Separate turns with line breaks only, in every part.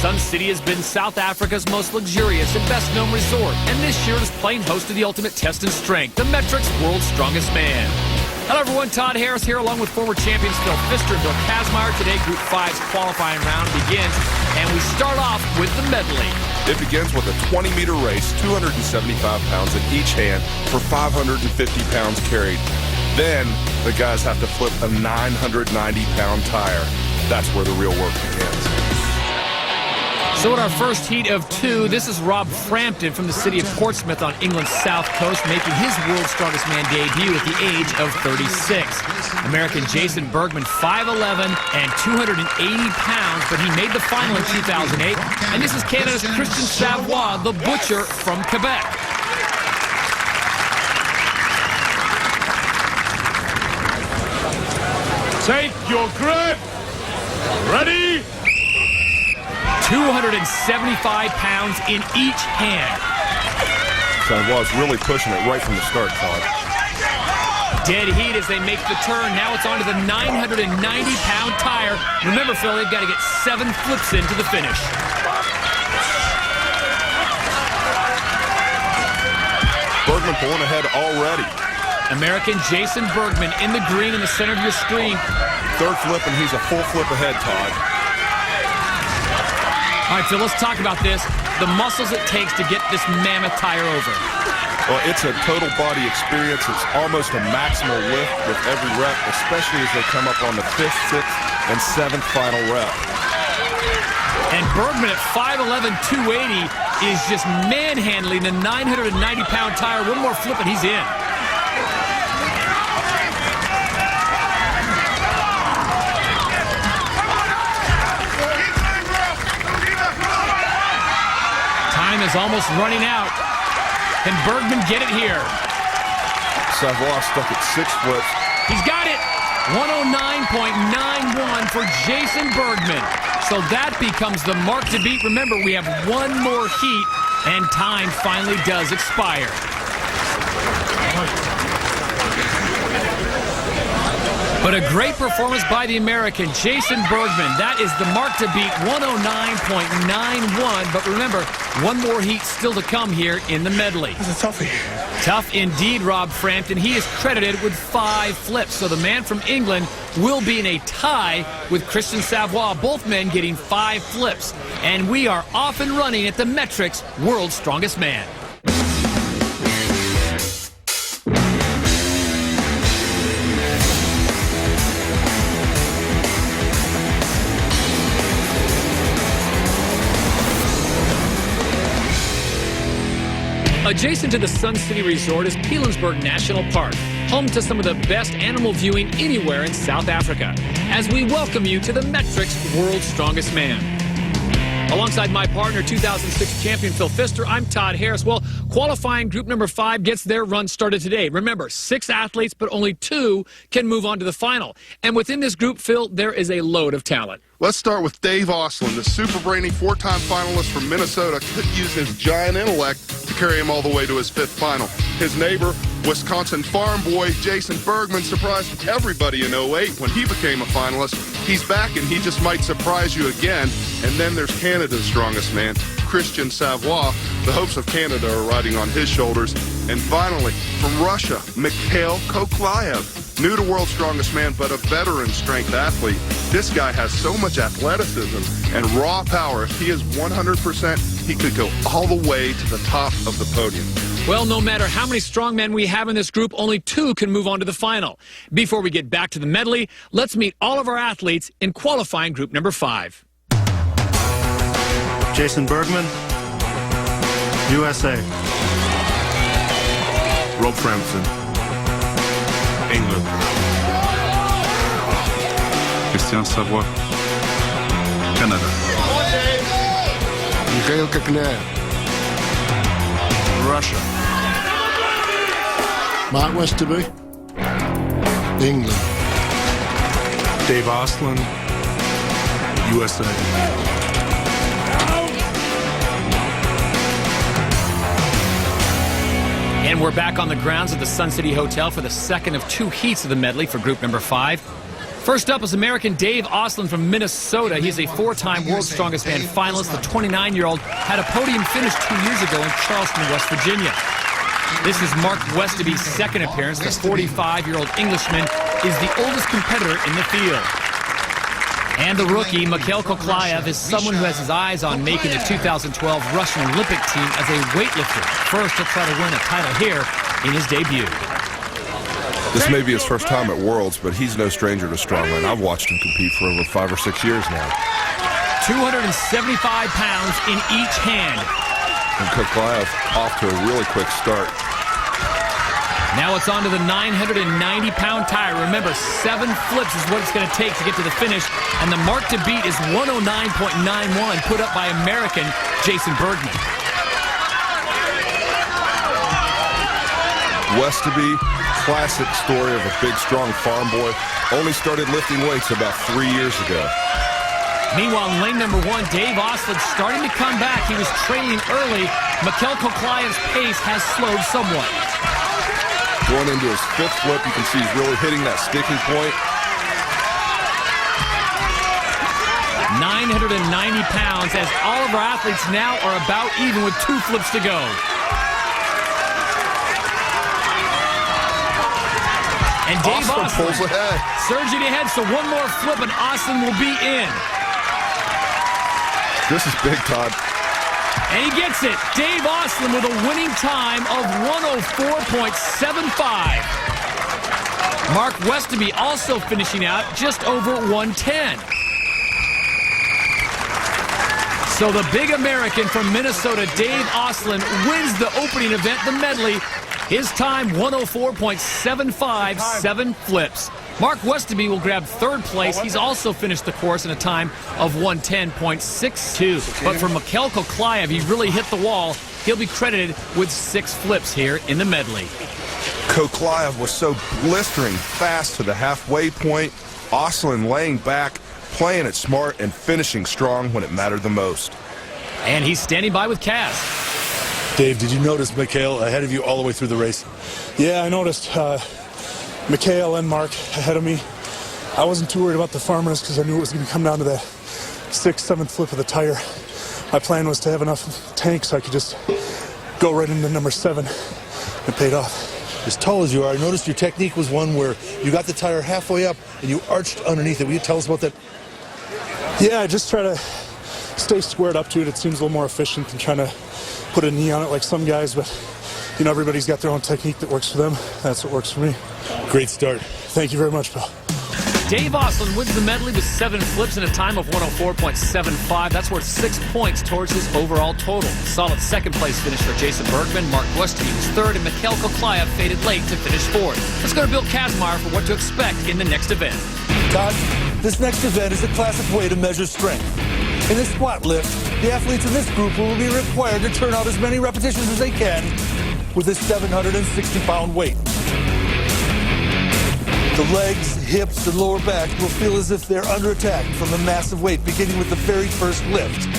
Sun City has been South Africa's most luxurious and best-known resort, and this year is playing host to the ultimate test in strength, the Metrics World's Strongest Man. Hello, everyone. Todd Harris here, along with former champions Phil Pfister and Bill Kazmaier. Today, Group 5's qualifying round begins, and we start off with the medley.
It begins with a 20-meter race, 275 pounds in each hand for 550 pounds carried. Then, the guys have to flip a 990-pound tire. That's where the real work begins.
So in our first heat of two, this is Rob Frampton from the city of Portsmouth on England's south coast, making his World's Strongest Man debut at the age of 36. American Jason Bergman, 5'11" and 280 pounds, but he made the final in 2008. And this is Canada's Christian Savoie, the Butcher from Quebec.
Take your grip. Ready?
275 pounds in each hand.
Savoie's really pushing it right from the start, Todd.
Dead heat as they make the turn. Now it's on to the 990-pound tire. Remember, Phil, they've got to get 7 flips into the finish.
Bergman pulling ahead already.
American Jason Bergman in the green in the center of your screen.
Third flip, and he's a full flip ahead, Todd.
All right, Phil, let's talk about this. The muscles it takes to get this mammoth tire over.
Well, it's a total body experience. It's almost a maximal lift with every rep, especially as they come up on the 5th, 6th, and 7th final rep.
And Bergman at 5'11", 280 is just manhandling the 990-pound tire. One more flip and he's in. Time is almost running out. Can Bergman get it here?
Savoie stuck at 6 flips.
He's got it. 109.91 for Jason Bergman. So that becomes the mark to beat. Remember, we have one more heat, and time finally does expire. But a great performance by the American, Jason Bergman. That is the mark to beat, 109.91. But remember, one more heat still to come here in the medley.
That's a toughie.
Tough indeed, Rob Frampton. He is credited with 5 flips. So the man from England will be in a tie with Christian Savoie, both men getting 5 flips. And we are off and running at the Metrics World's Strongest Man. Adjacent to the Sun City Resort is Pilanesberg National Park, home to some of the best animal viewing anywhere in South Africa, as we welcome you to the Metrics World's Strongest Man. Alongside my partner, 2006 champion Phil Pfister, I'm Todd Harris. Well, qualifying group number 5 gets their run started today. Remember, 6 athletes, but only 2 can move on to the final. And within this group, Phil, there is a load of talent.
Let's start with Dave Ostlund, the super brainy 4-time finalist from Minnesota. Could use his giant intellect to carry him all the way to his 5th final. His neighbor, Wisconsin farm boy Jason Bergman, surprised everybody in 08 when he became a finalist. He's back, and he just might surprise you again. And then there's Canada's strongest man, Christian Savoie. The hopes of Canada are riding on his shoulders. And finally, from Russia, Mikhail Koklayev. New to World's Strongest Man, but a veteran strength athlete. This guy has so much athleticism and raw power. If he is 100%, he could go all the way to the top of the podium.
Well, no matter how many strongmen we have in this group, only 2 can move on to the final. Before we get back to the medley, let's meet all of our athletes in qualifying group number 5.
Jason Bergman, USA.
Rob Frampton, England.
Christian Savoie, Canada.
Mikhail Koklayev, Russia. Mark Westerby, England.
Dave Ostlund, USA.
And we're back on the grounds of the Sun City Hotel for the second of 2 heats of the medley for group number 5. First up is American Dave Oslin from Minnesota. He's a four-time World's Strongest Man finalist. The 29-year-old had a podium finish 2 years ago in Charleston, West Virginia. This is Mark Westoby's second appearance. The 45-year-old Englishman is the oldest competitor in the field. And the rookie, Mikhail Koklayev, is someone who has his eyes on making the 2012 Russian Olympic team as a weightlifter. First, he'll try to win a title here in his debut.
This may be his first time at Worlds, but he's no stranger to strongman. I've watched him compete for over 5 or 6 years now.
275 pounds in each hand.
And Koklayev off to a really quick start.
Now it's on to the 990-pound tire. Remember, 7 flips is what it's going to take to get to the finish. And the mark to beat is 109.91, put up by American Jason Bergman.
Westoby, classic story of a big, strong farm boy. Only started lifting weights about 3 years ago.
Meanwhile, in lane number 1, Dave Oslin starting to come back. He was trailing early. Mikhail Koklayev's pace has slowed somewhat.
Going into his 5th flip, you can see he's really hitting that sticking point.
990 pounds, as all of our athletes now are about even with 2 flips to go. And Dave Oslin
pulls ahead.
Surging ahead, so one more flip and Oslin will be in.
This is big, Todd.
And he gets it. Dave Oslin with a winning time of 104.75. Mark Westoby also finishing out just over 110. So the big American from Minnesota, Dave Oslin, wins the opening event, the medley. His time, 104.75, 7 flips. Mark Westoby will grab 3rd place. He's also finished the course in a time of 110.62. But for Mikhail Koklayev, he really hit the wall. He'll be credited with 6 flips here in the medley.
Koklayev was so blistering fast to the halfway point. Oslin laying back, playing it smart, and finishing strong when it mattered the most.
And he's standing by with Kaz.
Dave, did you notice Mikhail ahead of you all the way through the race?
Yeah, I noticed Mikhail and Mark ahead of me. I wasn't too worried about the farmers because I knew it was going to come down to that 6th, 7th flip of the tire. My plan was to have enough tank so I could just go right into number 7. It paid off.
As tall as you are, I noticed your technique was one where you got the tire halfway up and you arched underneath it. Will you tell us about that?
Yeah, I just try to stay squared up to it. It seems a little more efficient than trying to put a knee on it like some guys, but you know, everybody's got their own technique that works for them. That's what works for me.
Great start.
Thank you very much, Bill.
Dave Oslin wins the medley with 7 flips and a time of 104.75. That's worth 6 points towards his overall total. Solid 2nd place finish for Jason Bergman. Mark Westoby was 3rd, and Mikhail Koklayev faded late to finish 4th. Let's go to Bill Kazmaier for what to expect in the next event.
Todd, this next event is a classic way to measure strength. In this squat lift, the athletes in this group will be required to turn out as many repetitions as they can with this 760-pound weight. The legs, hips, and lower back will feel as if they're under attack from the massive weight beginning with the very first lift.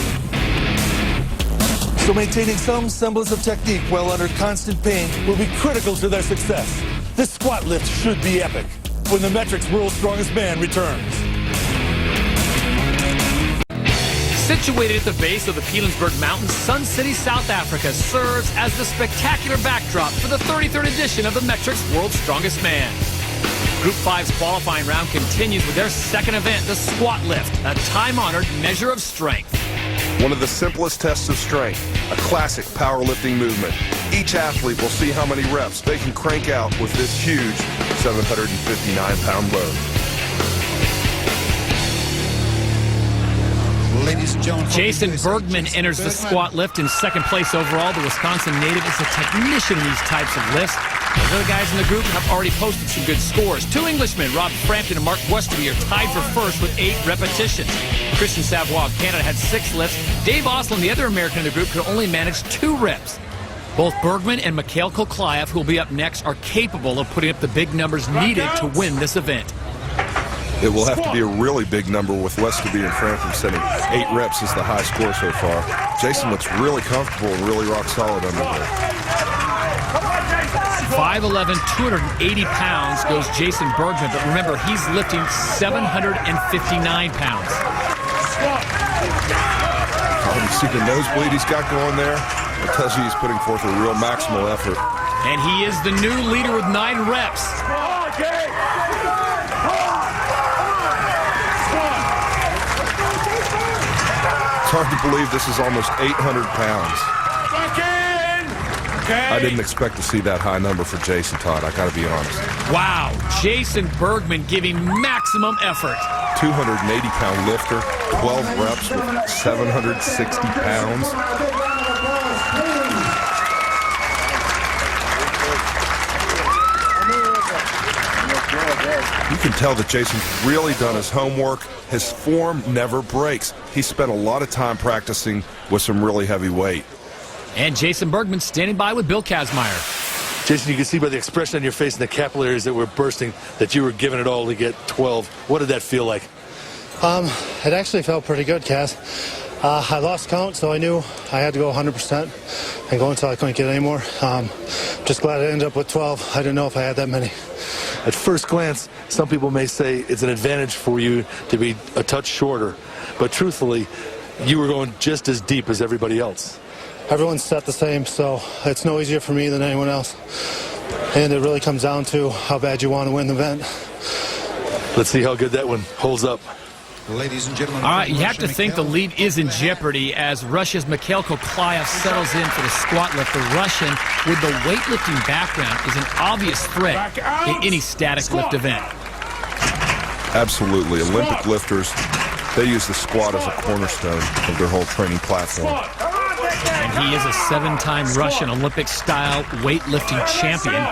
So maintaining some semblance of technique while under constant pain will be critical to their success. This squat lift should be epic when the Metrics World's Strongest Man returns.
Situated at the base of the Pilanesberg Mountains, Sun City, South Africa serves as the spectacular backdrop for the 33rd edition of the Metrics World's Strongest Man. Group 5's qualifying round continues with their second event, the squat lift, a time-honored measure of strength.
One of the simplest tests of strength, a classic powerlifting movement. Each athlete will see how many reps they can crank out with this huge 759-pound load.
Ladies and gentlemen,
Jason Bergman enters the squat lift in 2nd place overall. The Wisconsin native is a technician in these types of lifts. The other guys in the group have already posted some good scores. 2 Englishmen, Rob Frampton and Mark Westoby, are tied for 1st with 8 repetitions. Christian Savoie of Canada had 6 lifts. Dave Oslin, the other American in the group, could only manage 2 reps. Both Bergman and Mikhail Koklayev, who will be up next, are capable of putting up the big numbers needed to win this event.
It will have to be a really big number with Westoby and Frampton setting 8 reps as the high score so far. Jason looks really comfortable and really rock solid under there.
5'11", 280 pounds goes Jason Bergman, but remember, he's lifting 759 pounds.
Oh, you see the nosebleed he's got going there? It tells you he's putting forth a real maximal effort.
And he is the new leader with 9 reps.
It's hard to believe this is almost 800 pounds. I didn't expect to see that high number for Jason, Todd. I got to be honest.
Wow, Jason Bergman giving maximum effort.
280-pound lifter, 12 reps with 760 pounds. You can tell that Jason's really done his homework. His form never breaks. He spent a lot of time practicing with some really heavy weight.
And Jason Bergman standing by with Bill Kazmaier.
Jason, you can see by the expression on your face and the capillaries that were bursting that you were giving it all to get 12. What did that feel like?
It actually felt pretty good, Kaz. I lost count, so I knew I had to go 100% and go until I couldn't get any more. Just glad I ended up with 12. I didn't know if I had that many.
At first glance, some people may say it's an advantage for you to be a touch shorter, but truthfully, you were going just as deep as everybody else.
Everyone's set the same, so it's no easier for me than anyone else. And it really comes down to how bad you want to win the event.
Let's see how good that one holds up.
Ladies and gentlemen.
All right, you have to think the lead is in jeopardy as Russia's Mikhail Koklayev settles in for the squat lift. The Russian, with the weightlifting background, is an obvious threat in any static lift event.
Absolutely. Olympic lifters, they use the squat as a cornerstone of their whole training platform.
And he is a 7-time Russian Olympic-style weightlifting champion.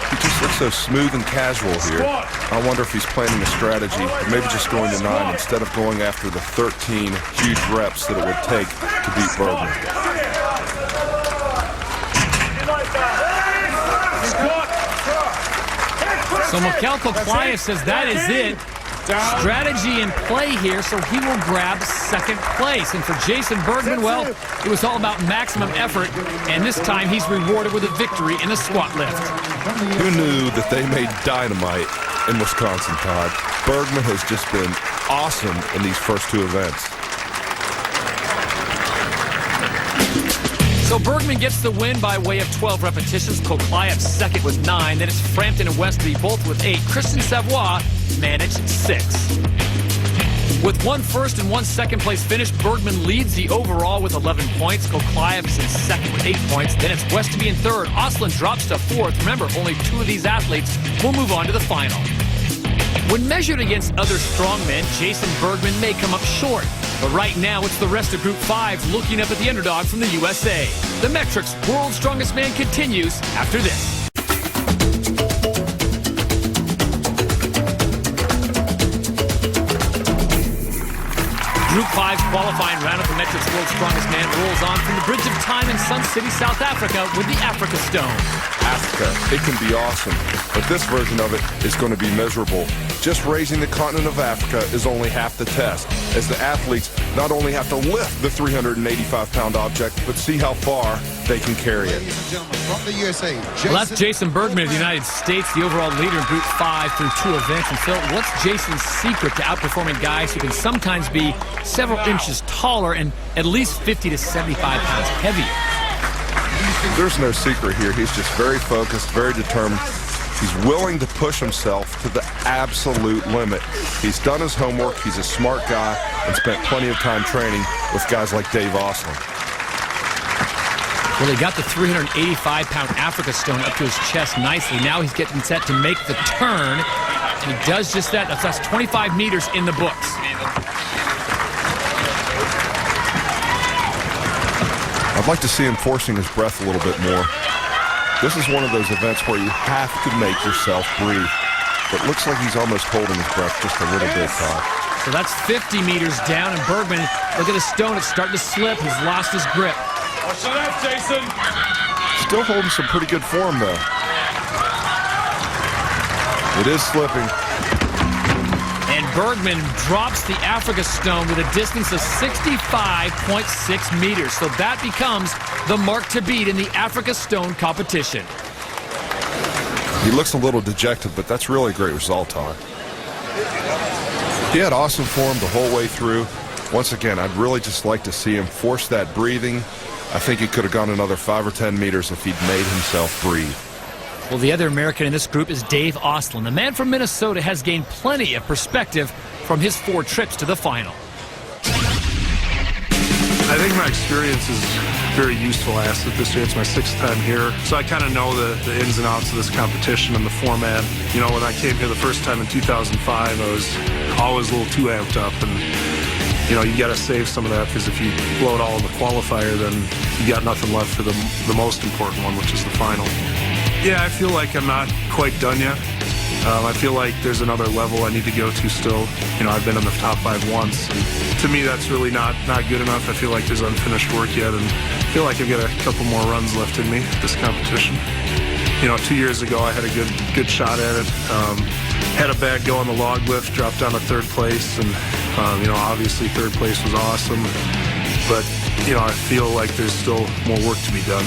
He just looks so smooth and casual here. I wonder if he's planning a strategy, or maybe just going to 9 instead of going after the 13 huge reps that it would take to beat Bergman.
So Mikhail Koklayev says that is it. Strategy in play here, so he will grab second place. And for Jason Bergman, well, it was all about maximum effort, and this time he's rewarded with a victory in the squat lift.
Who knew that they made dynamite in Wisconsin, Todd? Bergman has just been awesome in these first 2 events.
So Bergman gets the win by way of 12 repetitions. Koklayev second with 9. Then it's Frampton and Westby both with 8. Christian Savoy managed 6. With 1 first and 1 second place finish, Bergman leads the overall with 11 points. Koklayev is in second with 8 points. Then it's Westby in third. Ostlund drops to 4th. Remember, only 2 of these athletes will move on to the final. When measured against other strongmen, Jason Bergman may come up short. But right now, it's the rest of Group 5 looking up at the underdog from the USA. The Metrics World's Strongest Man continues after this. Group 5's qualifying round of the Metrics World's Strongest Man rolls on from the Bridge of Time in Sun City, South Africa with the Africa Stone.
Africa, it can be awesome, but this version of it is going to be miserable. Just raising the continent of Africa is only half the test, as the athletes not only have to lift the 385-pound object, but see how far they can carry it.
From the USA,
Well, that's Jason Bergman of the United States, the overall leader in Group 5 through 2 events. And Phil, what's Jason's secret to outperforming guys who can sometimes be several inches taller and at least 50 to 75 pounds heavier?
There's no secret here. He's just very focused, very determined. He's willing to push himself to the absolute limit. He's done his homework. He's a smart guy and spent plenty of time training with guys like Dave Ostlund.
Well, he got the 385-pound Africa Stone up to his chest nicely. Now he's getting set to make the turn, and he does just that. That's 25 meters in the books.
I'd like to see him forcing his breath a little bit more. This is one of those events where you have to make yourself breathe. But it looks like he's almost holding his breath just a little bit, Todd.
So that's 50 meters down, and Bergman, look at the stone. It's starting to slip. He's lost his grip.
Watch the left, Jason.
Still holding some pretty good form, though. It is slipping.
And Bergman drops the Africa Stone with a distance of 65.6 meters. So that becomes the mark to beat in the Africa Stone competition.
He looks a little dejected, but that's really a great result, Todd. He had awesome form the whole way through. Once again, I'd really just like to see him force that breathing. I think he could have gone another 5 or 10 meters if he'd made himself breathe.
Well, the other American in this group is Dave Ostlund. The man from Minnesota has gained plenty of perspective from his 4 trips to the final.
I think my experience is very useful asset this year. It's my 6th time here, so I kind of know the ins and outs of this competition and the format. You know, when I came here the first time in 2005, I was always a little too amped up, and you know, you got to save some of that, because if you blow it all in the qualifier, then you got nothing left for the most important one, which is the final. Yeah, I feel like I'm not quite done yet. I feel like there's another level I need to go to still. You know, I've been in the top 5 once, and to me that's really not good enough. I feel like there's unfinished work yet, and I feel like I've got a couple more runs left in me this competition. You know, 2 years ago I had a good shot at it. Had a bad go on the log lift, dropped down to 3rd place, and you know, obviously 3rd place was awesome, but you know, I feel like there's still more work to be done.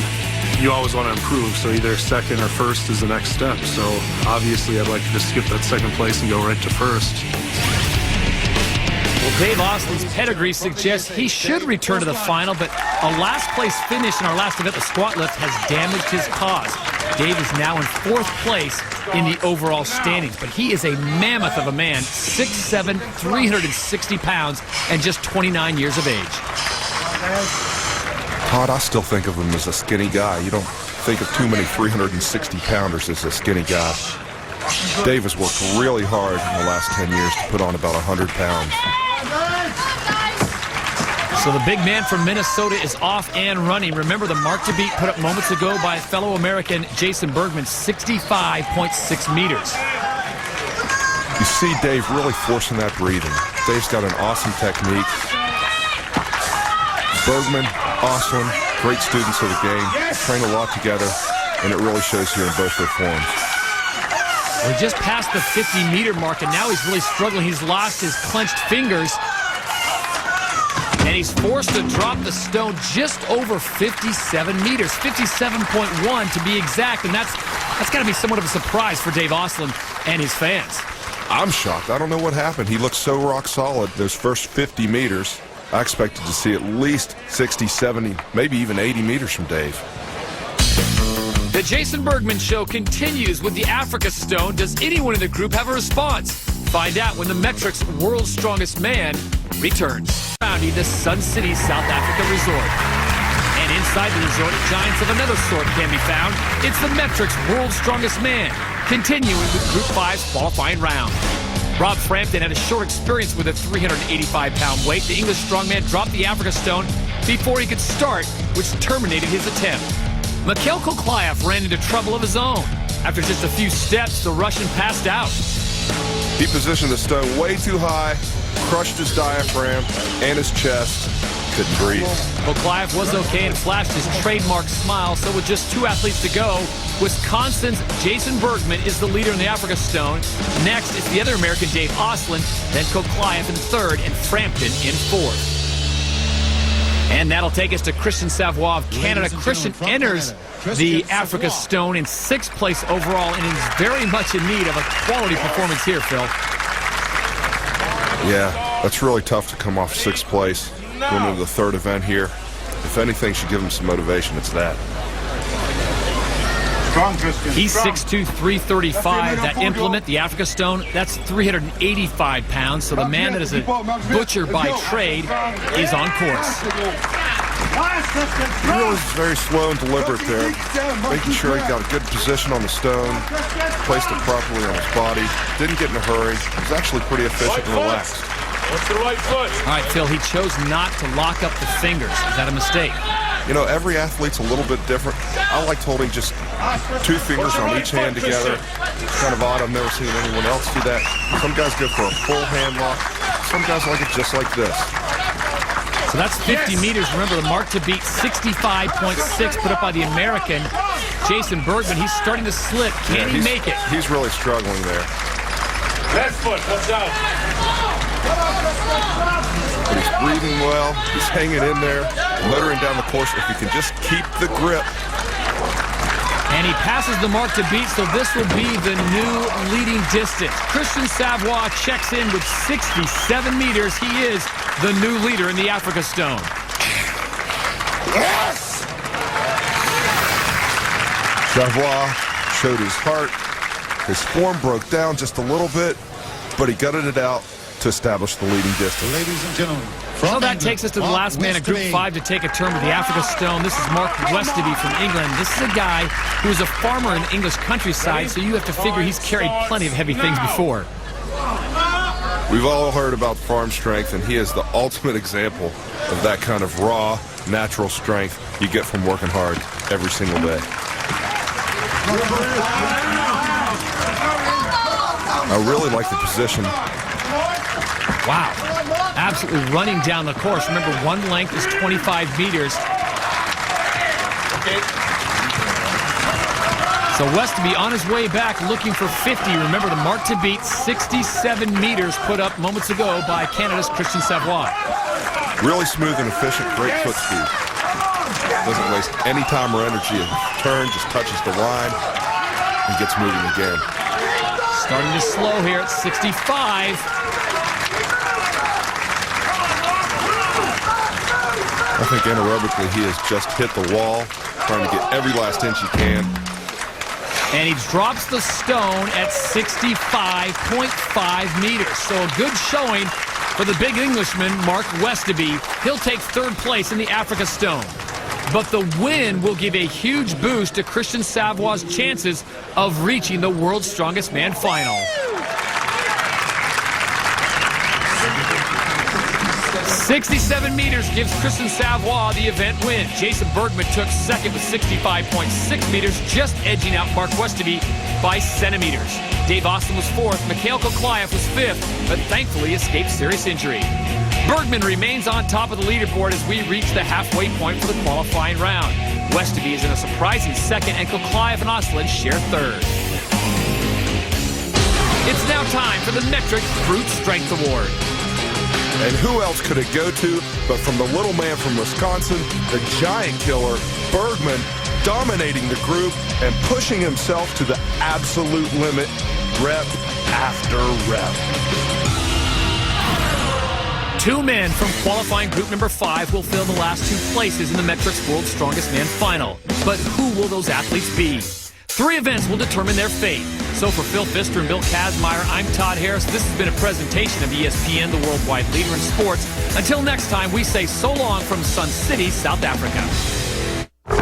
You always want to improve, so either 2nd or 1st is the next step. So obviously I'd like to just skip that 2nd place and go right to 1st.
Well, Dave Ostlund's pedigree suggests he should return to the final, but a last place finish in our last event, the squat lift, has damaged his cause. Dave is now in 4th place in the overall standings, but he is a mammoth of a man, 6'7", 360 pounds, and just 29 years of age.
Todd, I still think of him as a skinny guy. You don't think of too many 360-pounders as a skinny guy. Dave has worked really hard in the last 10 years to put on about 100 pounds.
So the big man from Minnesota is off and running. Remember the mark to beat put up moments ago by fellow American Jason Bergman, 65.6 meters.
You see Dave really forcing that breathing. Dave's got an awesome technique. Bergman, Ostlund, great students of the game, train a lot together, and it really shows here in both their forms.
We just passed the 50-meter mark, and now he's really struggling. He's lost his clenched fingers, and he's forced to drop the stone just over 57 meters, 57.1 to be exact, and that's got to be somewhat of a surprise for Dave Ostlund and his fans.
I'm shocked. I don't know what happened. He looked so rock solid those first 50 meters. I expected to see at least 60, 70, maybe even 80 meters from Dave.
The Jason Bergman Show continues with the Africa Stone. Does anyone in the group have a response? Find out when the Metrics World's Strongest Man returns. Founding the Sun City, South Africa resort. And inside the resort, giants of another sort can be found. It's the Metrics World's Strongest Man, continuing with Group 5's qualifying round. Rob Frampton had a short experience with a 385-pound weight. The English strongman dropped the Africa Stone before he could start, which terminated his attempt. Mikhail Koklayev ran into trouble of his own. After just a few steps, the Russian passed out.
He positioned the stone way too high, crushed his diaphragm and his chest, couldn't breathe.
Koklayev was okay and flashed his trademark smile, so with just 2 athletes to go, Wisconsin's Jason Bergman is the leader in the Africa Stone. Next is the other American, Dave Ostlund, then Koklayev in 3rd and Frampton in 4th. And that'll take us to Christian Savoie of Canada. Christian enters the Africa Stone in 6th place overall and is very much in need of a quality performance here, Phil.
Yeah, that's really tough to come off 6th place, going into the 3rd event here. If anything should give him some motivation, it's that.
He's 6'2", 335. That implement, the Africa Stone, that's 385 pounds. So the man that is a butcher by trade is on course.
He really was very slow and deliberate there, making sure he got a good position on the stone, placed it properly on his body, didn't get in a hurry. He was actually pretty efficient and relaxed.
What's the right foot?
All right, Phil, he chose not to lock up the fingers. Is that a mistake?
You know, every athlete's a little bit different. I like holding just 2 fingers on each hand together. It's kind of odd. I've never seen anyone else do that. Some guys go for a full hand lock. Some guys like it just like this.
So that's 50 meters. Remember, the mark to beat, 65.6, put up by the American Jason Bergman. He's starting to slip. Can he make it?
He's really struggling there.
Left foot, watch out.
But he's breathing well. He's hanging in there, motoring down the course. If he can just keep the grip.
And he passes the mark to beat, so this will be the new leading distance. Christian Savoy checks in with 67 meters. He is the new leader in the Africa Stone.
Yes! Savoy showed his heart. His form broke down just a little bit, but he gutted it out to establish the leading distance.
Ladies and gentlemen,
So that takes us to the last man of Group 5 to take a turn with the Africa Stone. This is Mark Westaby from England. This is a guy who is a farmer in the English countryside, so you have to figure he's carried plenty of heavy things before.
We've all heard about farm strength, and he is the ultimate example of that kind of raw, natural strength you get from working hard every single day. I really like the position.
Wow. Absolutely running down the course. Remember, one length is 25 meters. So Westaby on his way back looking for 50. Remember, the mark to beat, 67 meters put up moments ago by Canada's Christian Savoy.
Really smooth and efficient, great foot speed. Doesn't waste any time or energy. A turn, just touches the line and gets moving again.
Starting to slow here at 65.
I think anaerobically he has just hit the wall, trying to get every last inch he can.
And he drops the stone at 65.5 meters. So a good showing for the big Englishman, Mark Westaby. He'll take third place in the Africa Stone. But the win will give a huge boost to Christian Savoy's chances of reaching the World's Strongest Man final. 67 meters gives Christian Savoy the event win. Jason Bergman took second with 65.6 meters, just edging out Mark Westaby by centimeters. Dave Austin was fourth. Mikhail Koklayev was fifth, but thankfully escaped serious injury. Bergman remains on top of the leaderboard as we reach the halfway point for the qualifying round. Westaby is in a surprising second, and Koklayev and Oslin share third. It's now time for the Metric Brute Strength Award.
And who else could it go to but from the little man from Wisconsin, the giant killer, Bergman, dominating the group and pushing himself to the absolute limit, rep after rep.
Two men from qualifying group number 5 will fill the last two places in the Metrics World's Strongest Man final. But who will those athletes be? 3 events will determine their fate. So for Phil Pfister and Bill Kazmaier, I'm Todd Harris. This has been a presentation of ESPN, the worldwide leader in sports. Until next time, we say so long from Sun City, South Africa.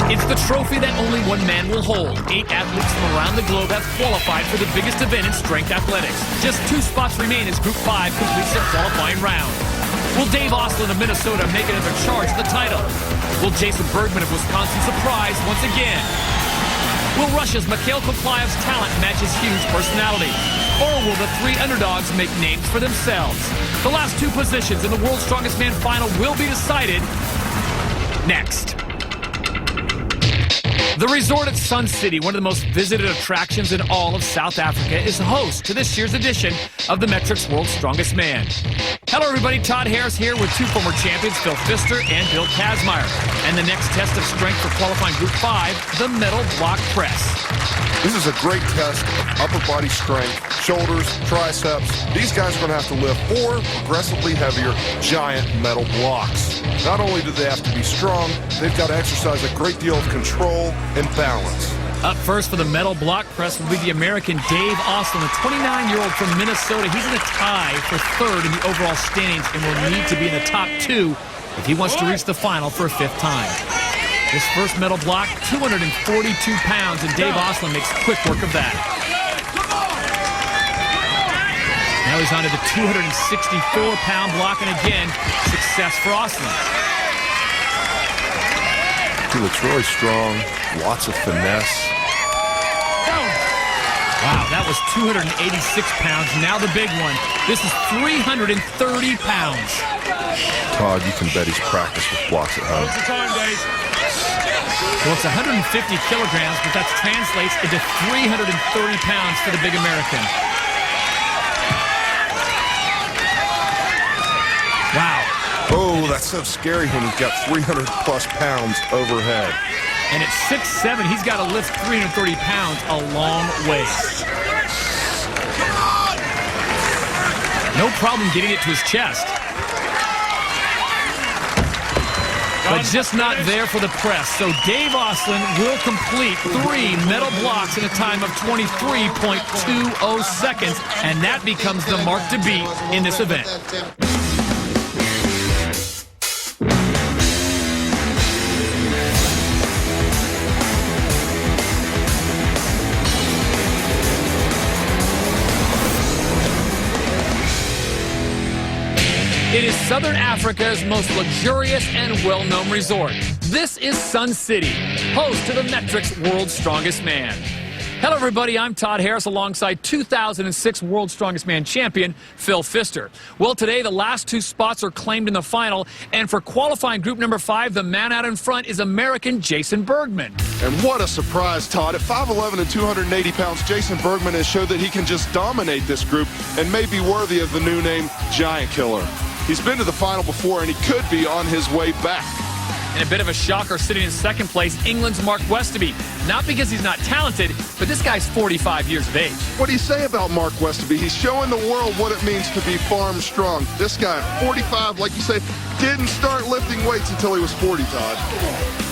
It's the trophy that only one man will hold. 8 athletes from around the globe have qualified for the biggest event in strength athletics. Just 2 spots remain as Group 5 completes their qualifying round. Will Dave Oslin of Minnesota make another charge at the title? Will Jason Bergman of Wisconsin surprise once again? Will Russia's Mikhail Koklayev's talent match his huge personality? Or will the 3 underdogs make names for themselves? The last 2 positions in the World's Strongest Man final will be decided next. The resort at Sun City, one of the most visited attractions in all of South Africa, is host to this year's edition of the Metrics World's Strongest Man. Hello, everybody. Todd Harris here with 2 former champions, Phil Pfister and Bill Kazmaier. And the next test of strength for qualifying Group 5, the metal block press.
This is a great test of upper body strength, shoulders, triceps. These guys are going to have to lift 4 progressively heavier giant metal blocks. Not only do they have to be strong, they've got to exercise a great deal of control and balance.
Up first for the metal block press will be the American Dave Oslin, a 29-year-old from Minnesota. He's in a tie for 3rd in the overall standings and will need to be in the top 2 if he wants to reach the final for a 5th time. This first metal block, 242 pounds, and Dave Oslin makes quick work of that. Now he's on to the 264-pound block, and again, success for Oslin.
He looks really strong, lots of finesse.
Wow, that was 286 pounds. Now the big one. This is 330 pounds.
Todd, you can bet he's practiced with blocks at home.
Well, it's 150 kilograms, but that translates into 330 pounds for the big American. Wow.
Oh, that's so scary when he's got 300-plus pounds overhead.
And at 6'7", he's got to lift 330 pounds a long way. No problem getting it to his chest. But just not there for the press. So Dave Ostlund will complete 3 metal blocks in a time of 23.20 seconds. And that becomes the mark to beat in this event. It is Southern Africa's most luxurious and well-known resort. This is Sun City, host to the Metrics World's Strongest Man. Hello, everybody. I'm Todd Harris alongside 2006 World's Strongest Man champion Phil Pfister. Well, today the last 2 spots are claimed in the final, and for qualifying group number 5, the man out in front is American Jason Bergman.
And what a surprise, Todd. At 5'11" and 280 pounds, Jason Bergman has showed that he can just dominate this group and may be worthy of the new name Giant Killer. He's been to the final before, and he could be on his way back.
And a bit of a shocker sitting in second place, England's Mark Westby. Not because he's not talented, but this guy's 45 years of age.
What do you say about Mark Westby? He's showing the world what it means to be farm strong. This guy, 45, like you say, didn't start lifting weights until he was 40, Todd.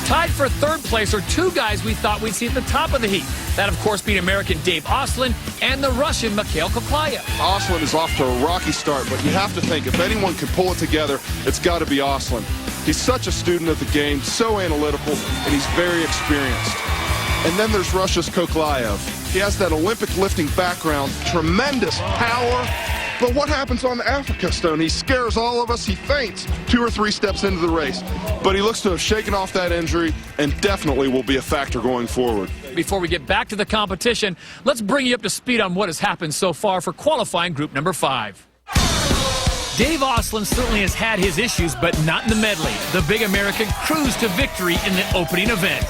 Tied for third place are 2 guys we thought we'd see at the top of the heat. That, of course, being American Dave Ostlund and the Russian Mikhail Koklyaev.
Ostlund is off to a rocky start, but you have to think if anyone can pull it together, it's got to be Ostlund. He's such a student of the game, so analytical, and he's very experienced. And then there's Russia's Koklyaev. He has that Olympic lifting background, tremendous power. But what happens on the Africa Stone? He scares all of us. He faints 2 or 3 steps into the race. But he looks to have shaken off that injury and definitely will be a factor going forward.
Before we get back to the competition, let's bring you up to speed on what has happened so far for qualifying group number 5. Dave Ostlund certainly has had his issues, but not in the medley. The big American cruised to victory in the opening event.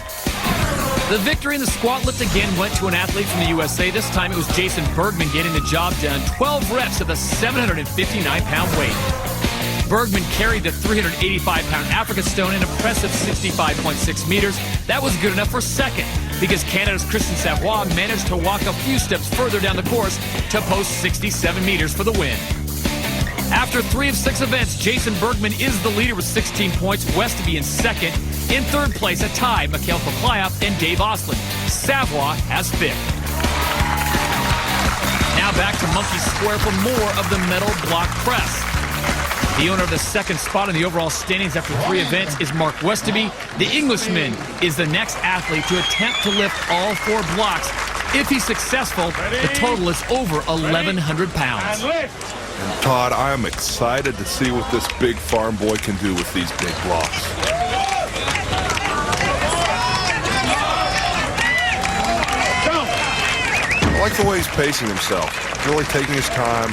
The victory in the squat lift again went to an athlete from the USA. This time it was Jason Bergman getting the job done. 12 reps at the 759-pound weight. Bergman carried the 385-pound Africa Stone an impressive 65.6 meters. That was good enough for second, because Canada's Christian Savoie managed to walk a few steps further down the course to post 67 meters for the win. After 3 of 6 events, Jason Bergman is the leader with 16 points, Westby in second. In third place, a tie, Mikhail Koklyaev and Dave Ostlund. Savoie has 5th. Now back to Monkey Square for more of the metal block press. The owner of the second spot in the overall standings after 3 events is Mark Westby. The Englishman is the next athlete to attempt to lift all 4 blocks. If he's successful, the total is over 1,100 pounds.
And Todd, I am excited to see what this big farm boy can do with these big blocks. I like the way he's pacing himself. Really taking his time,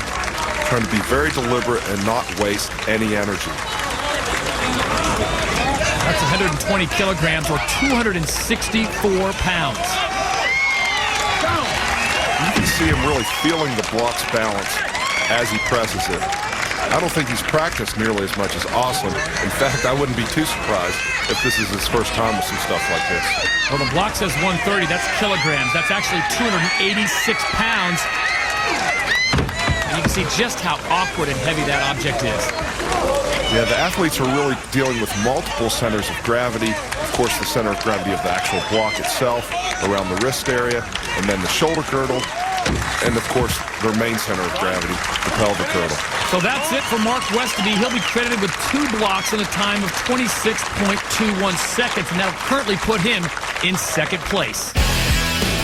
trying to be very deliberate and not waste any energy.
That's 120 kilograms or 264 pounds.
You can see him really feeling the block's balance as he presses it. I don't think he's practiced nearly as much as Ostlund. In fact, I wouldn't be too surprised if this is his first time with some stuff like this.
Well, the block says 130. That's kilograms. That's actually 286 pounds. And you can see just how awkward and heavy that object is.
Yeah, the athletes are really dealing with multiple centers of gravity. Of course, the center of gravity of the actual block itself, around the wrist area, and then the shoulder girdle, and of course, their main center of gravity, the pelvic girdle.
So that's it for Mark Westby. He'll be credited with 2 blocks in a time of 26.21 seconds, and that'll currently put him in second place.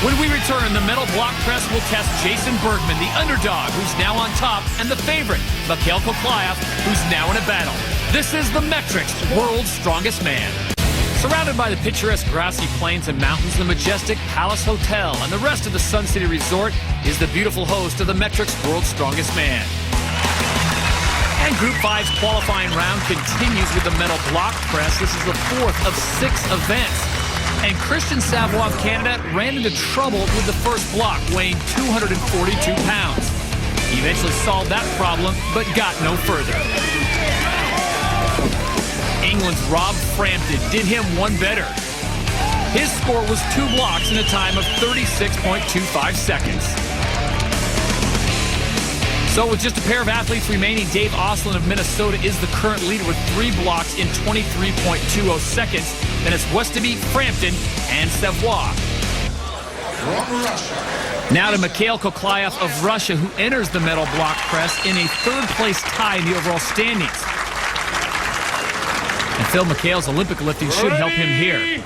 When we return, the metal block press will test Jason Bergman, the underdog, who's now on top, and the favorite, Mikhail Koklyaev, who's now in a battle. This is the Metrics World's Strongest Man. Surrounded by the picturesque grassy plains and mountains, the majestic Palace Hotel and the rest of the Sun City Resort is the beautiful host of the Metrics World's Strongest Man. And Group 5's qualifying round continues with the metal block press. This is the 4th of 6 events. And Christian Savoie of Canada ran into trouble with the first block, weighing 242 pounds. He eventually solved that problem, but got no further. England's Rob Frampton did him one better. His score was 2 blocks in a time of 36.25 seconds. So with just a pair of athletes remaining, Dave Oslin of Minnesota is the current leader with 3 blocks in 23.20 seconds. Then it's Westby, Frampton, and Savoie. Now to Mikhail Koklayev of Russia, who enters the medal block press in a 3rd-place tie in the overall standings. And Phil Mikhail's Olympic lifting should help him here.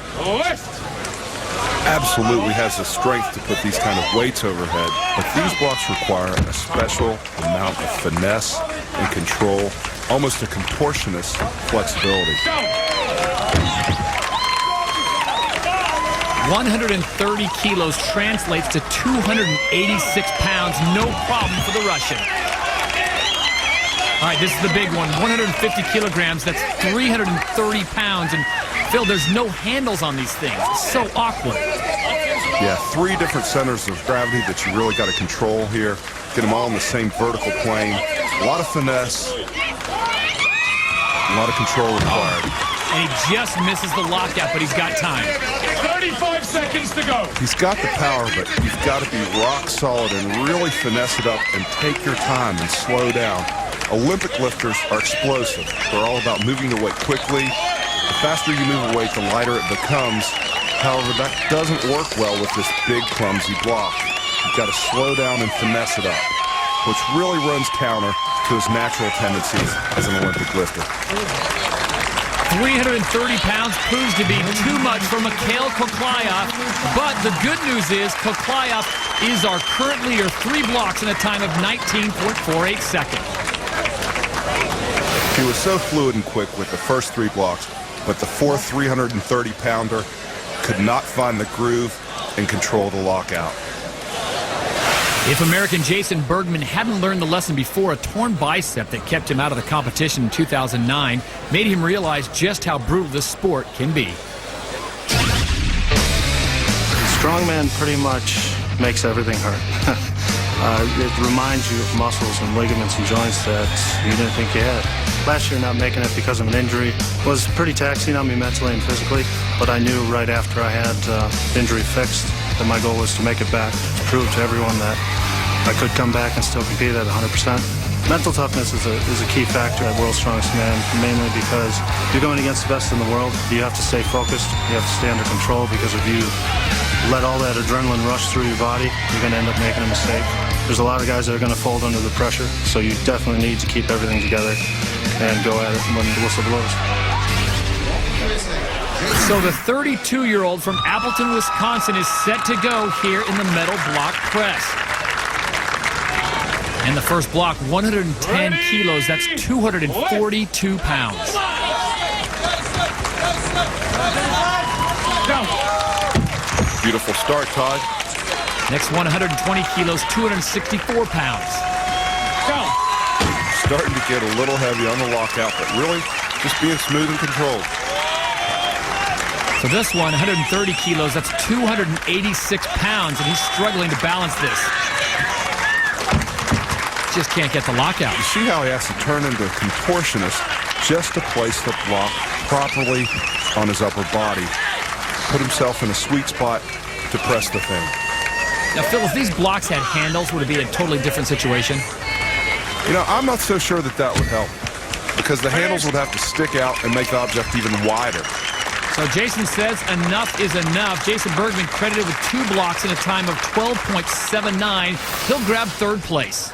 Absolutely has the strength to put these kind of weights overhead, but these blocks require a special amount of finesse and control, almost a contortionist flexibility.
130 kilos translates to 286 pounds, no problem for the Russian. All right, this is the big one, 150 kilograms, that's 330 pounds, and Phil, there's no handles on these things. It's so awkward.
Yeah, 3 different centers of gravity that you really got to control here. Get them all in the same vertical plane. A lot of finesse, a lot of control required.
And he just misses the lockout, but he's got time.
35 seconds to go.
He's got the power, but you've got to be rock solid and really finesse it up and take your time and slow down. Olympic lifters are explosive. They're all about moving the weight quickly. The faster you move the weight, the lighter it becomes. However, that doesn't work well with this big, clumsy block. You've got to slow down and finesse it up, which really runs counter to his natural tendencies as an Olympic lifter.
330 pounds proves to be too much for Mikhail Koklayev, but the good news is Koklayev is our current leader, 3 blocks in a time of 19.48 seconds.
He was so fluid and quick with the first 3 blocks, but the 4th 330-pounder could not find the groove and control the lockout.
If American Jason Bergman hadn't learned the lesson before, a torn bicep that kept him out of the competition in 2009 made him realize just how brutal this sport can be.
Strongman pretty much makes everything hurt. It reminds you of muscles and ligaments and joints that you didn't think you had. Last year, not making it because of an injury was pretty taxing on me mentally and physically, but I knew right after I had injury fixed that my goal was to make it back, to prove to everyone that I could come back and still compete at 100%. Mental toughness is a key factor at World's Strongest Man, mainly because you're going against the best in the world. You have to stay focused, you have to stay under control, because if you let all that adrenaline rush through your body, you're going to end up making a mistake. There's a lot of guys that are going to fold under the pressure, so you definitely need to keep everything together and go at it when the whistle blows.
So the 32-year-old from Appleton, Wisconsin is set to go here in the medal block press. And the first block, 110 kilos, that's 242 pounds.
Beautiful start, Todd.
Next 120 kilos, 264 pounds.
Starting to get a little heavy on the lockout, but really just being smooth and controlled.
So this one, 130 kilos, that's 286 pounds, and he's struggling to balance this. Just can't get the lockout.
You see how he has to turn into a contortionist just to place the block properly on his upper body. Put himself in a sweet spot to press the thing.
Now, Phil, if these blocks had handles, would it be a totally different situation?
You know, I'm not so sure that would help, because the handles would have to stick out and make the object even wider.
So Jason says enough is enough. Jason Bergman credited with 2 blocks in a time of 12.79. He'll grab 3rd place.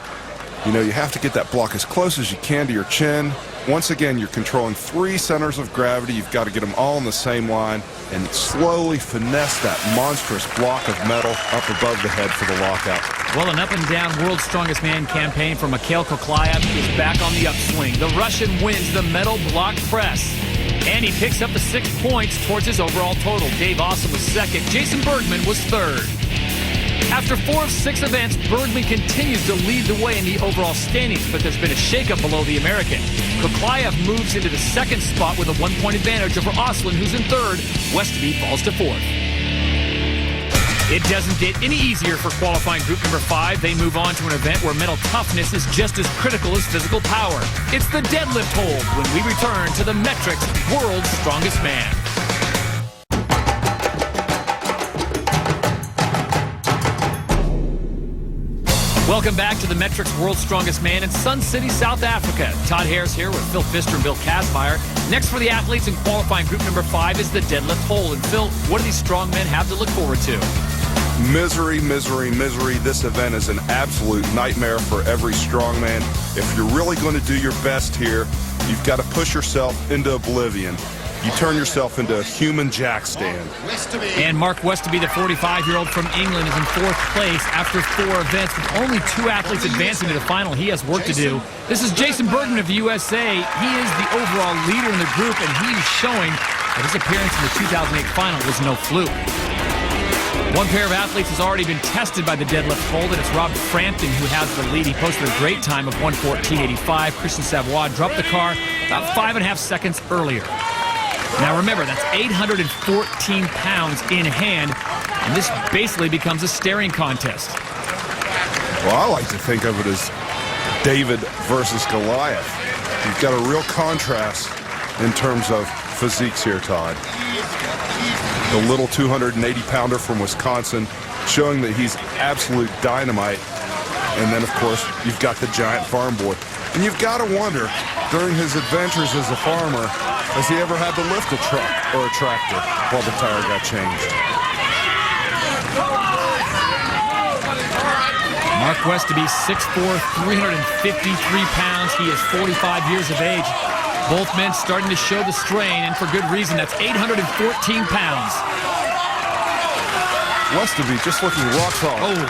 You know, you have to get that block as close as you can to your chin. Once again, you're controlling 3 centers of gravity. You've got to get them all in the same line and slowly finesse that monstrous block of metal up above the head for the lockout.
Well, an up-and-down World's Strongest Man campaign for Mikhail Koklayev is back on the upswing. The Russian wins the medal block press, and he picks up the 6 points towards his overall total. Dave Oslin was 2nd. Jason Bergman was 3rd. After 4 of 6 events, Bergman continues to lead the way in the overall standings, but there's been a shakeup below the American. Koklayev moves into the 2nd spot with a 1-point advantage over Oslin, who's in 3rd. Westby falls to 4th. It doesn't get any easier for qualifying group number 5. They move on to an event where mental toughness is just as critical as physical power. It's the deadlift hold when we return to the Metrics World's Strongest Man. Welcome back to the Metrics World's Strongest Man in Sun City, South Africa. Todd Harris here with Phil Pfister and Bill Kazmaier. Next for the athletes in qualifying group number 5 is the deadlift hold. And Phil, what do these strong men have to look forward to?
Misery, misery, misery. This event is an absolute nightmare for every strongman. If you're really going to do your best here, you've got to push yourself into oblivion. You turn yourself into a human jack stand.
And Mark Westerby, the 45-year-old from England, is in 4th place after 4 events. With only 2 athletes advancing to the final, he has work to do. This is Jason Bergman of the USA. He is the overall leader in the group, and he is showing that his appearance in the 2008 final was no fluke. One pair of athletes has already been tested by the deadlift hold, and it's Rob Frampton who has the lead. He posted a great time of 1:14.85. Christian Savoy dropped the car about 5.5 seconds earlier. Now remember, that's 814 pounds in hand, and this basically becomes a staring contest.
Well, I like to think of it as David versus Goliath. You've got a real contrast in terms of physiques here, Todd. The little 280-pounder from Wisconsin showing that he's absolute dynamite. And then, of course, you've got the giant farm boy. And you've got to wonder, during his adventures as a farmer, has he ever had to lift a truck or a tractor while the tire got changed?
Mark Westerby, 6'4", 353 pounds. He is 45 years of age. Both men starting to show the strain, and for good reason. That's 814 pounds.
Westerby just looking rock solid.
Oh,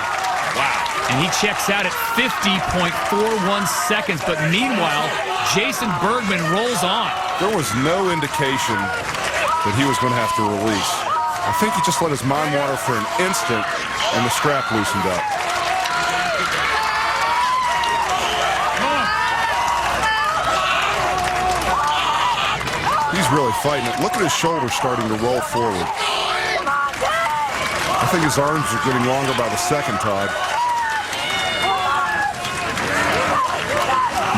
wow. And he checks out at 50.41 seconds. But meanwhile, Jason Bergman rolls on.
There was no indication that he was going to have to release. I think he just let his mind wander for an instant, and the strap loosened up. He's really fighting it. Look at his shoulders starting to roll forward. I think his arms are getting longer by the second, Todd.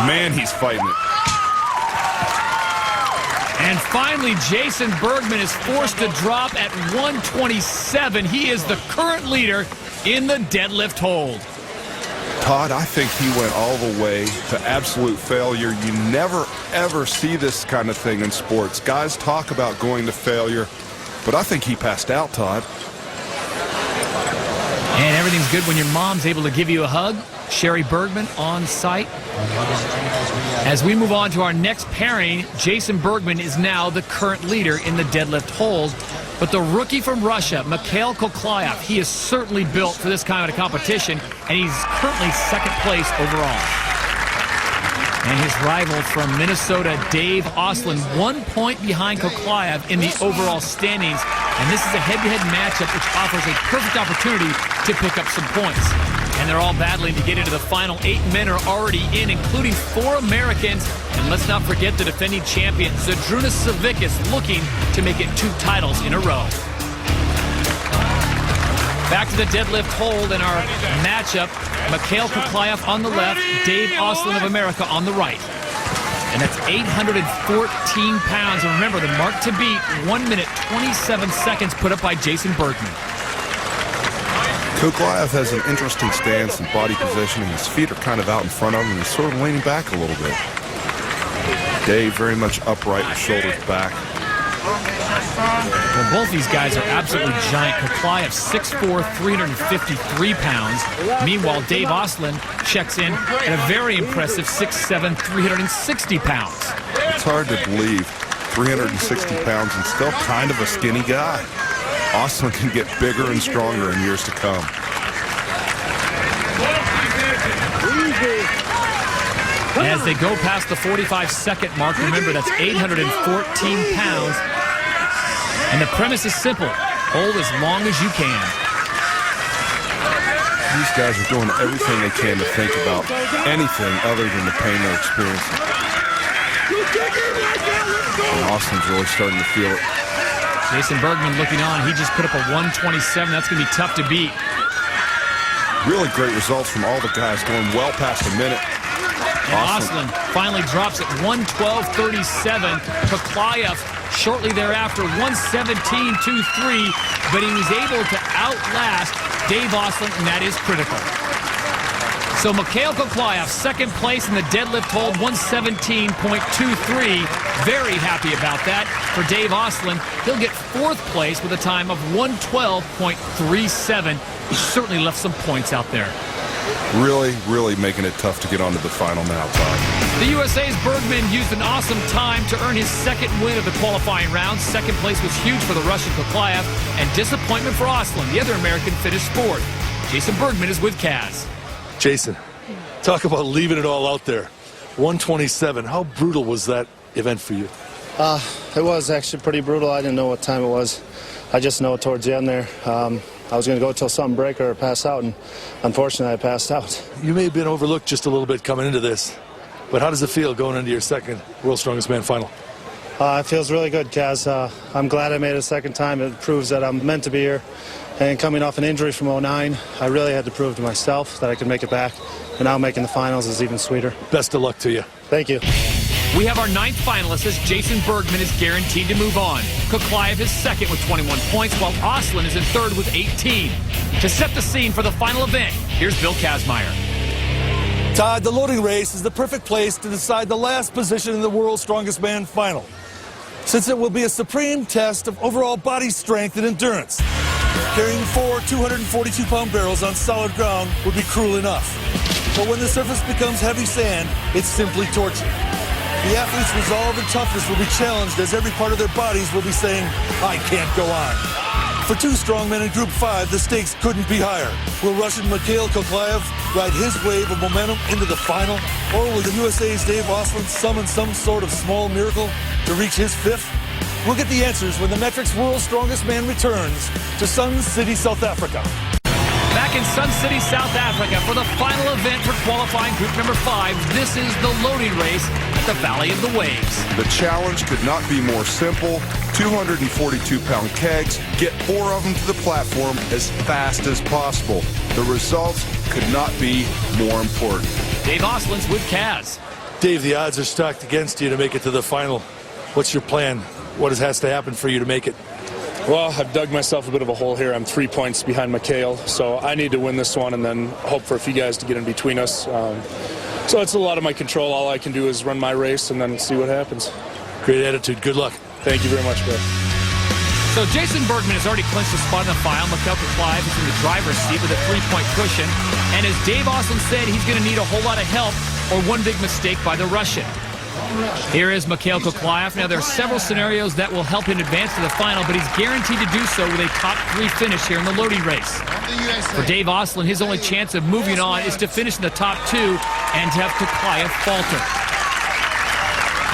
Man, he's fighting it.
And finally, Jason Bergman is forced to drop at 127. He is the current leader in the deadlift hold.
Todd, I think he went all the way to absolute failure. You never, ever see this kind of thing in sports. Guys talk about going to failure, but I think he passed out, Todd.
And everything's good when your mom's able to give you a hug. Sherry Bergman on site. As we move on to our next pairing, Jason Bergman is now the current leader in the deadlift hold. But the rookie from Russia, Mikhail Koklayev, he is certainly built for this kind of a competition, and he's currently 2nd place overall. And his rival from Minnesota, Dave Oslin, 1 point behind Koklayev in the overall standings. And this is a head-to-head matchup which offers a perfect opportunity to pick up some points. And they're all battling to get into the final. 8 men are already in, including 4 Americans. And let's not forget the defending champion, Zydrunas Savickas, looking to make it 2 titles in a row. Back to the deadlift hold in our matchup. Mikhail Koklayev on the left, Dave Oslin of America on the right. And that's 814 pounds. And remember, the mark to beat, 1 minute, 27 seconds put up by Jason Bergman.
Koklayev has an interesting stance and body positioning. His feet are kind of out in front of him. He's sort of leaning back a little bit. Dave very much upright with shoulders back.
Well, both these guys are absolutely giant. Koklayev, 6'4", 353 pounds. Meanwhile, Dave Oslin checks in at a very impressive 6'7", 360 pounds.
It's hard to believe, 360 pounds and still kind of a skinny guy. Oslin can get bigger and stronger in years to come.
As they go past the 45-second mark, remember that's 814 pounds. And the premise is simple. Hold as long as you can.
These guys are doing everything they can to think about anything other than the pain they're experiencing. And Oslin's really starting to feel it.
Jason Bergman looking on. He just put up a 127. That's going to be tough to beat.
Really great results from all the guys, going well past a minute.
Oslin finally drops at 112.37. Koklayev shortly thereafter, 117.23. But he was able to outlast Dave Oslin, and that is critical. So Mikhail Koklayev, second place in the deadlift hold, 117.23. Very happy about that. For Dave Ostlund, he'll get fourth place with a time of 112.37. He certainly left some points out there.
Really, really making it tough to get onto the final now, Todd.
The USA's Bergman used an awesome time to earn his second win of the qualifying round. Second place was huge for the Russian Koklayev, and disappointment for Ostlund. The other American finished fourth. Jason Bergman is with Kaz.
Jason, talk about leaving it all out there. 127. How brutal was that event for you?
It was actually pretty brutal. I didn't know what time it was. I just know towards the end there, I was going to go till something break or pass out, and unfortunately I passed out.
You may have been overlooked just a little bit coming into this, but how does it feel going into your second World's Strongest Man final?
It feels really good, Kaz. I'm glad I made it a second time. It proves that I'm meant to be here. And coming off an injury from 2009, I really had to prove to myself that I could make it back. And now making the finals is even sweeter.
Best of luck to you.
Thank you.
We have our ninth finalist as Jason Bergman is guaranteed to move on. Koklayev is second with 21 points, while Ostlund is in third with 18. To set the scene for the final event, here's Bill Kazmaier.
Todd, the loading race is the perfect place to decide the last position in the World's Strongest Man final, since it will be a supreme test of overall body strength and endurance. Carrying four 242-pound barrels on solid ground would be cruel enough. But when the surface becomes heavy sand, it's simply torture. The athlete's resolve and toughness will be challenged as every part of their bodies will be saying, I can't go on. For two strongmen in Group 5, the stakes couldn't be higher. Will Russian Mikhail Koklayev ride his wave of momentum into the final? Or will the USA's Dave Ostlund summon some sort of small miracle to reach his fifth? We'll get the answers when the Metrics World's Strongest Man returns to Sun City, South Africa.
Back in Sun City, South Africa for the final event for qualifying group number 5. This is the loading race at the Valley of the Waves.
The challenge could not be more simple. 242-pound kegs, get 4 of them to the platform as fast as possible. The results could not be more important.
Dave Ostlund's with Kaz.
Dave, the odds are stacked against you to make it to the final. What's your plan? What has to happen for you to make it?
Well, I've dug myself a bit of a hole here. I'm 3 points behind Mikhail, so I need to win this one and then hope for a few guys to get in between us. So it's a lot of my control. All I can do is run my race and then see what happens.
Great attitude. Good luck.
Thank you very much, Bill.
So Jason Bergman has already clinched a spot in the final. Mikhail Koklayev is in the driver's seat with a 3-point cushion. And as Dave Ostlund said, he's going to need a whole lot of help or one big mistake by the Russian. Here is Mikhail Koklayev. Now, there are several scenarios that will help him advance to the final, but he's guaranteed to do so with a top 3 finish here in the loading race. For Dave Ostlund, his only chance of moving on is to finish in the top 2 and to have Koklayev falter.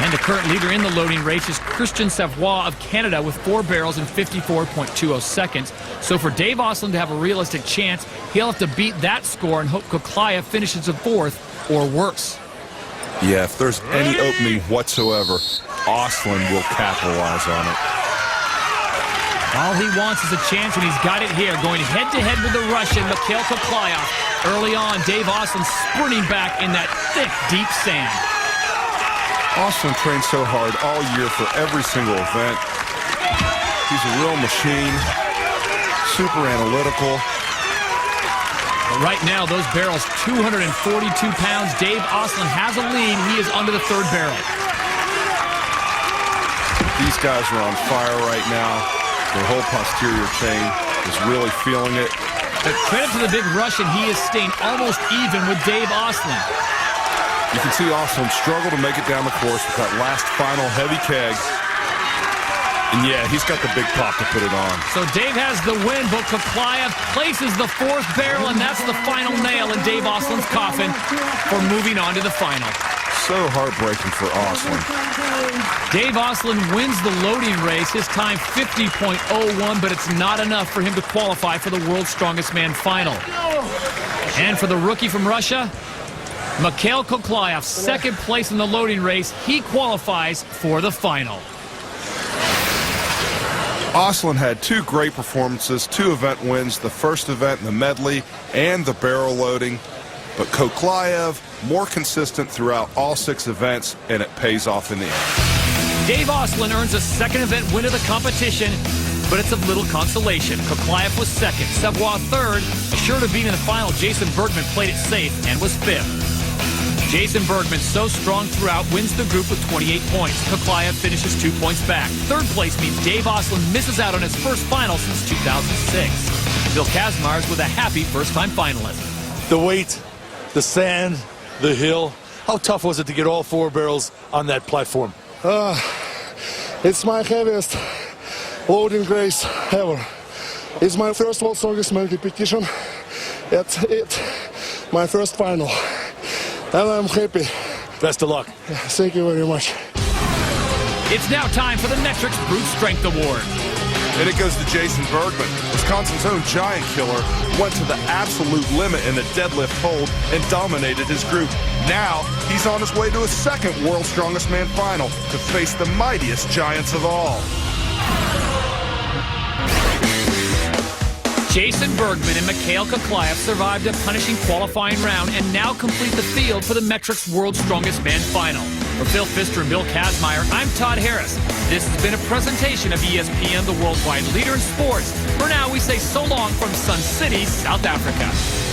And the current leader in the loading race is Christian Savoie of Canada with 4 barrels in 54.20 seconds. So for Dave Ostlund to have a realistic chance, he'll have to beat that score and hope Koklayev finishes in 4th or worse.
Yeah, if there's any opening whatsoever, Ostlund will capitalize on it.
All he wants is a chance, and he's got it here, going head-to-head with the Russian, Mikhail Koklayev. Early on, Dave Ostlund sprinting back in that thick, deep sand.
Ostlund trained so hard all year for every single event. He's a real machine, super analytical.
But right now, those barrels, 242 pounds. Dave Ostlund has a lead. He is under the 3rd barrel.
These guys are on fire right now. Their whole posterior chain is really feeling it.
But credit to the big Russian, he is staying almost even with Dave Ostlund.
You can see Ostlund struggle to make it down the course with that last final heavy keg. And yeah, he's got the big pop to put it on.
So Dave has the win, but Koklayev places the 4th barrel, and that's the final nail in Dave Ostlund's coffin for moving on to the final.
So heartbreaking for Ostlund.
Dave Ostlund wins the loading race. His time 50.01, but it's not enough for him to qualify for the World's Strongest Man final. And for the rookie from Russia, Mikhail Koklayev, 2nd place in the loading race. He qualifies for the final.
Ostlund had 2 great performances, 2 event wins, the first event in the medley and the barrel loading. But Koklayev, more consistent throughout all 6 events, and it pays off in the end.
Dave Ostlund earns a 2nd event win of the competition. but it's of little consolation. Koklayev was second, Savoie third. Assured of being in the final, Jason Bergman played it safe and was fifth. Jason Bergman, so strong throughout, wins the group with 28 points. Koklayev finishes 2 points back. Third place means Dave Oslin misses out on his first final since 2006. Bill Kazmaier with a happy first-time finalist.
The weight, the sand, the hill. How tough was it to get all 4 barrels on that platform?
It's my heaviest loading race ever. It's my first World's Strongest Man competition. It's my first final. And I'm happy.
Best of luck.
Thank you very much.
It's now time for the Metrics Brute Strength Award.
And it goes to Jason Bergman. Wisconsin's own giant killer went to the absolute limit in the deadlift hold and dominated his group. Now, he's on his way to his second World's Strongest Man final to face the mightiest giants of all.
Jason Bergman and Mikhail Koklayev survived a punishing qualifying round and now complete the field for the Metrics World's Strongest Man final. For Phil Pfister and Bill Kazmaier, I'm Todd Harris. This has been a presentation of ESPN, the worldwide leader in sports. For now, we say so long from Sun City, South Africa.